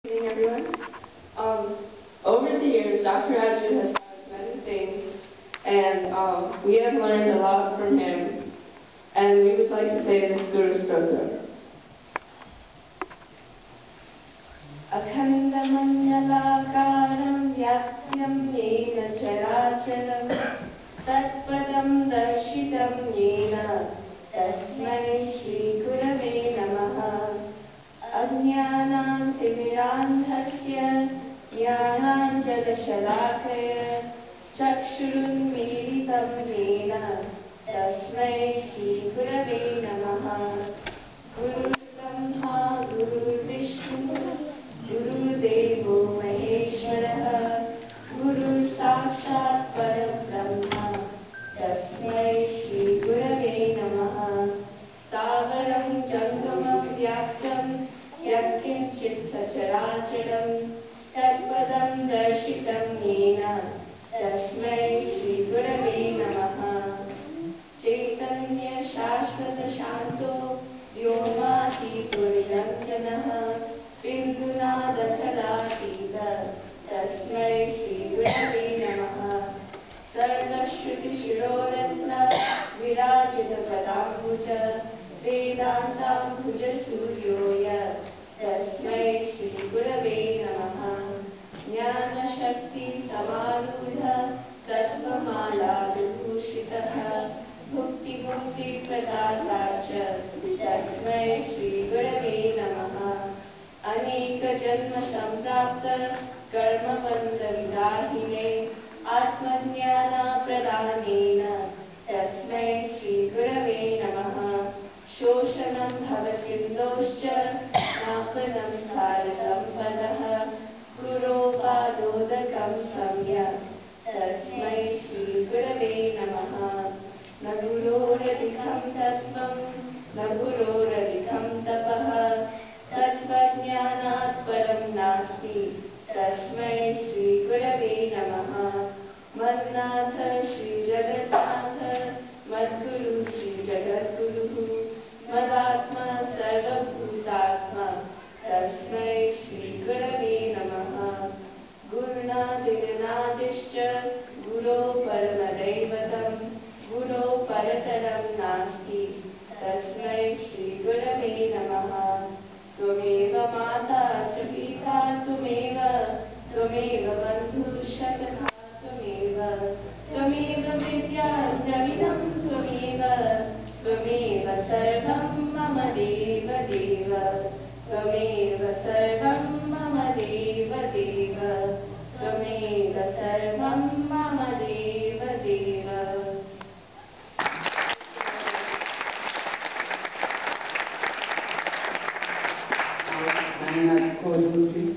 Good evening, everyone. Over the years, Dr. Ajit has taught us many things, and we have learned a lot from him, and we would like to say this Guru Stotra. Akhandamandalakaram vyapyam yena characharam tatpadam darshitam yena tasmai Shri Gurave Namaha. Ajnanantimirandhasya jnananjalshalakaya chakshurunmilitam yena tasmai Shri Gurave Namaha. Guru Brahma Guru Vishnu Guru Devo Maheshwara Guru Sakshat Parabrahma tasmai Shri Gurave Namaha. Savaram Jangamam Vyaktam Yakkinchit Sacharacharam Tatpadam Darshitam Yena Tasmai Shri Gurave Namaha. Chaitanya Shashvata Shanto Vyomati Purilamjanaha Bindunadasalatita Tasmai Shri Gurave Namaha. Sarvashruti Shiroratna Virajita Padambuja Vedantam Bhuja Suryoya Tasmai Shri Gurave Namaha. Jnana Shakti Samarudha Tattvamala Vibhushitaha Bhukti Mukti Pradatacha Tasmai Shri Gurave Namaha. Aneka Janma Samprapta Karma Bandha Vidahine Atmajnana Pradhanena Tasmai Shri Gurave Namaha. Shoshanam Bhavatindoscha Napanam Sarasampadaha Guropādodakam Samya Tasmai Shri Gurave Namaha. Na guroradikam tattvam na guroradikam tapaha tattvajnanat param nasti Tasmai Shri Gurave Namaha. Madnatha Shri Jagatnatha Madguru Shri Jagadguru Madatma Sarvabhutatma Tasmai Shri Gurave Namaha. Gurunadinadishcha Guro Paramadaivatam Guro Parataram Nasti Tasmai Shri Gurave Namaha. Tvameva Mata cha Pita Tvameva Bandhu Shakha Tvameva Vidya Javidam Tvameva Sarvam Mama Deva Deva Tvameva Sarvam Mama Deva Deva Tvameva Sarvam Mama Deva Deva. Naina Kodin, please.